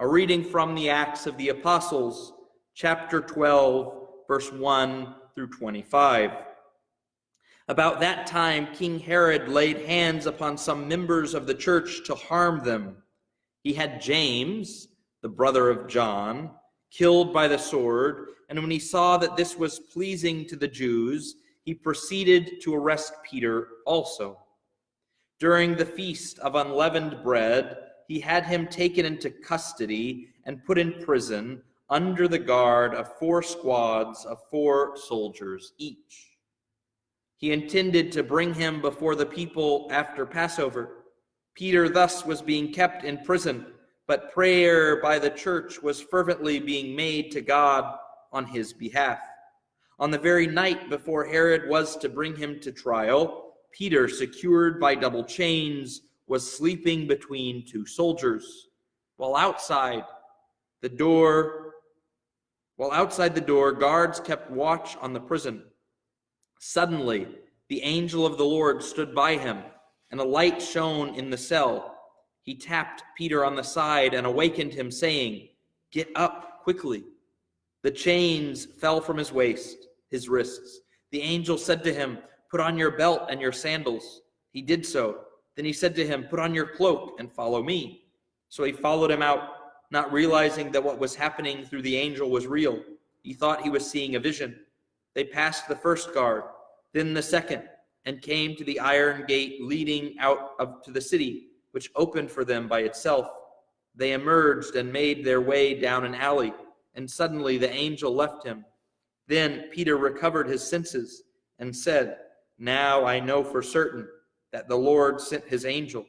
A reading from the Acts of the Apostles, chapter 12, verse 1 through 25. About that time, King Herod laid hands upon some members of the church to harm them. He had James, the brother of John, killed by the sword, and when he saw that this was pleasing to the Jews, he proceeded to arrest Peter also. During the feast of unleavened bread, he had him taken into custody and put in prison under the guard of 4 squads of 4 soldiers each. He intended to bring him before the people after Passover. Peter thus was being kept in prison, but prayer by the church was fervently being made to God on his behalf. On the very night before Herod was to bring him to trial, Peter, secured by double chains, was sleeping between 2 soldiers, while outside the door, guards kept watch on the prison. Suddenly, the angel of the Lord stood by him, and a light shone in the cell. He tapped Peter on the side and awakened him, saying, "Get up quickly." The chains fell from his wrists. The angel said to him, "Put on your belt and your sandals." He did so. Then he said to him, "Put on your cloak and follow me." So he followed him out, not realizing that what was happening through the angel was real. He thought he was seeing a vision. They passed the first guard, then the second, and came to the iron gate leading out to the city, which opened for them by itself. They emerged and made their way down an alley, and suddenly the angel left him. Then Peter recovered his senses and said, "Now I know for certain that the Lord sent his angel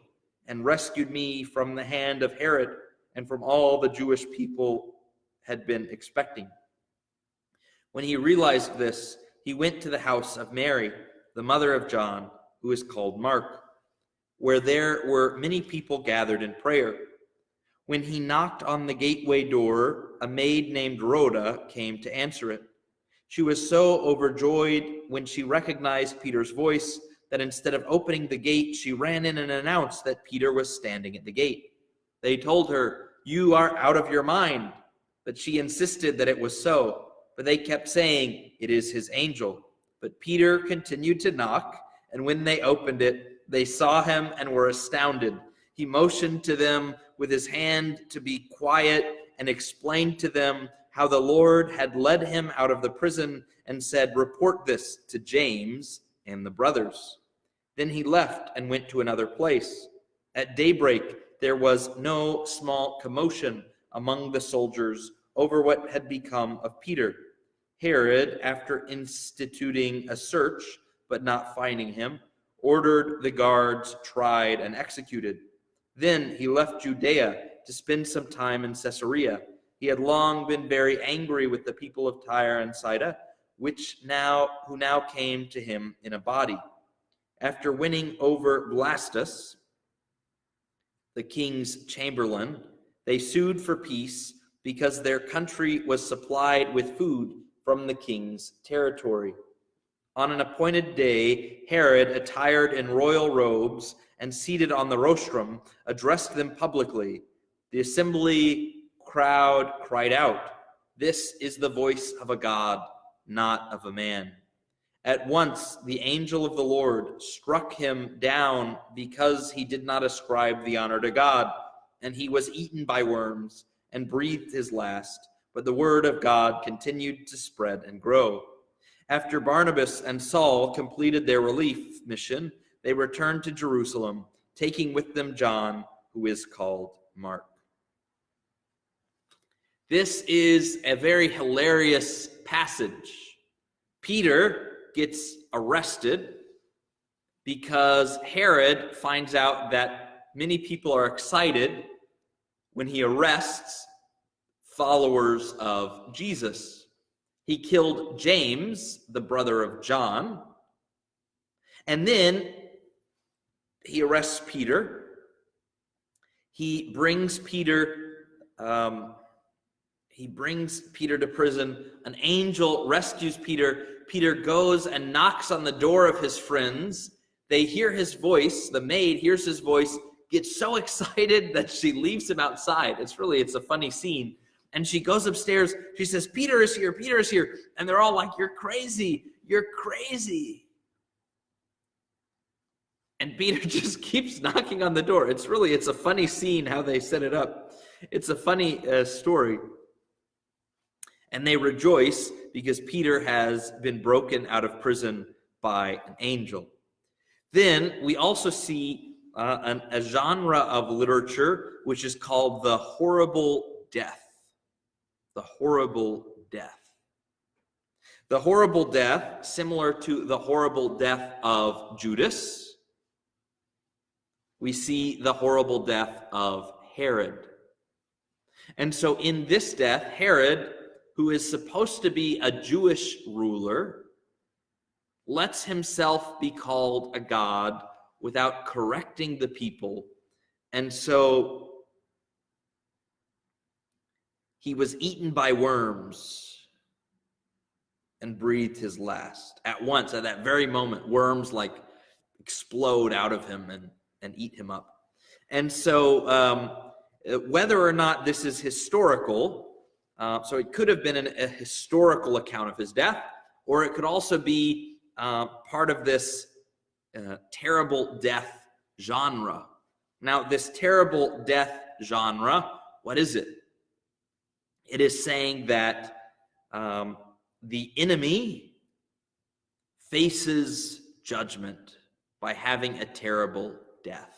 and rescued me from the hand of Herod and from all the Jewish people had been expecting." When he realized this, he went to the house of Mary, the mother of John, who is called Mark, where there were many people gathered in prayer. When he knocked on the gateway door, a maid named Rhoda came to answer it. She was so overjoyed when she recognized Peter's voice that instead of opening the gate, she ran in and announced that Peter was standing at the gate. They told her, "You are out of your mind," but she insisted that it was so. But they kept saying, "It is his angel." But Peter continued to knock, and when they opened it, they saw him and were astounded. He motioned to them with his hand to be quiet and explained to them how the Lord had led him out of the prison and said, "Report this to James and the brothers." Then he left and went to another place. At daybreak, there was no small commotion among the soldiers over what had become of Peter. Herod, after instituting a search, but not finding him, ordered the guards tried and executed. Then he left Judea to spend some time in Caesarea. He had long been very angry with the people of Tyre and Sidon, who now came to him in a body. After winning over Blastus, the king's chamberlain, they sued for peace because their country was supplied with food from the king's territory. On an appointed day, Herod, attired in royal robes and seated on the rostrum, addressed them publicly. The assembly crowd cried out, "This is the voice of a God, not of a man." At once the angel of the Lord struck him down because he did not ascribe the honor to God, and he was eaten by worms and breathed his last. But the word of God continued to spread and grow. After Barnabas and Saul completed their relief mission, they returned to Jerusalem, taking with them John, who is called Mark. This is a very hilarious passage. Peter gets arrested because Herod finds out that many people are excited when he arrests followers of Jesus. He killed James, the brother of John, and then he arrests Peter. He brings Peter to prison. An angel rescues Peter. Peter goes and knocks on the door of his friends. They hear his voice. The maid hears his voice, gets so excited that she leaves him outside. It's a funny scene. And she goes upstairs. She says, Peter is here, Peter is here. And they're all like, you're crazy, you're crazy. And Peter just keeps knocking on the door. It's a funny scene how they set it up. It's a funny story. And they rejoice because Peter has been broken out of prison by an angel. Then we also see a genre of literature which is called the horrible death. The horrible death. The horrible death, similar to the horrible death of Judas, we see the horrible death of Herod. And so in this death, Herod, who is supposed to be a Jewish ruler, lets himself be called a god without correcting the people. And so he was eaten by worms and breathed his last. At once, at that very moment, worms like explode out of him and eat him up. And so whether or not this is historical, so it could have been a historical account of his death, or it could also be part of this terrible death genre. Now, this terrible death genre, what is it? It is saying that the enemy faces judgment by having a terrible death.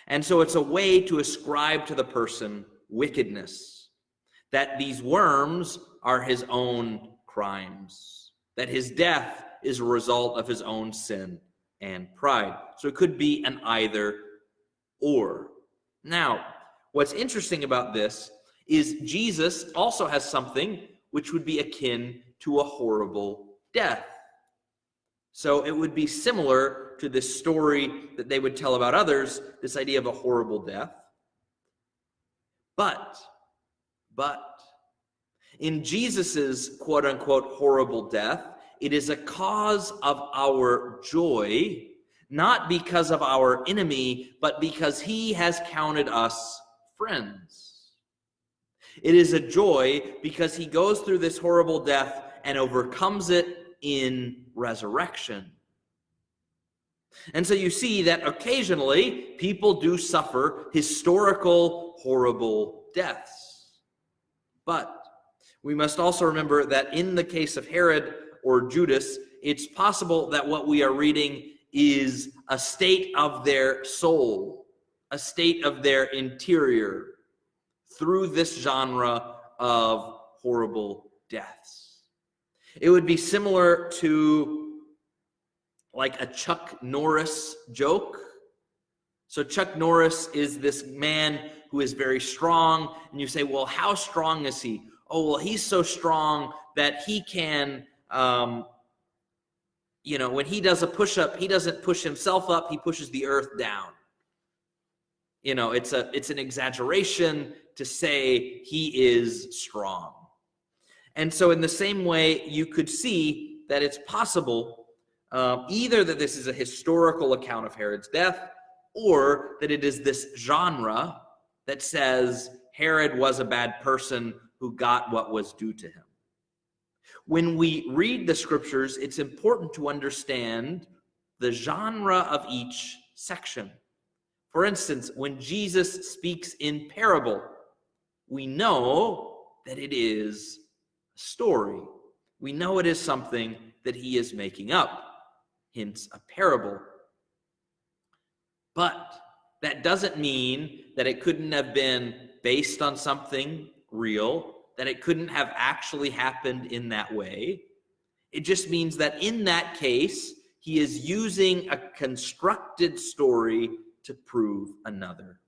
And so it's a way to ascribe to the person wickedness, that these worms are his own crimes, that his death is a result of his own sin and pride. So it could be an either or. Now, what's interesting about this is Jesus also has something which would be akin to a horrible death. So it would be similar to this story that they would tell about others, this idea of a horrible death. But in Jesus's quote-unquote horrible death, it is a cause of our joy, not because of our enemy, but because he has counted us friends. It is a joy because he goes through this horrible death and overcomes it in resurrection. And so you see that occasionally people do suffer historical horrible deaths. But we must also remember that in the case of Herod or Judas, it's possible that what we are reading is a state of their soul, a state of their interior, through this genre of horrible deaths. It would be similar to like a Chuck Norris joke. So Chuck Norris is this man who is very strong, and you say, well, how strong is he? Oh, well, he's so strong that he can, when he does a push-up, he doesn't push himself up, he pushes the earth down. It's an exaggeration to say he is strong. And so in the same way, you could see that it's possible either that this is a historical account of Herod's death, or that it is this genre that says Herod was a bad person who got what was due to him. When we read the scriptures, it's important to understand the genre of each section. For instance, when Jesus speaks in parable, we know that it is a story. We know it is something that he is making up, hence a parable. But that doesn't mean that it couldn't have been based on something real, that it couldn't have actually happened in that way. It just means that in that case, he is using a constructed story to prove another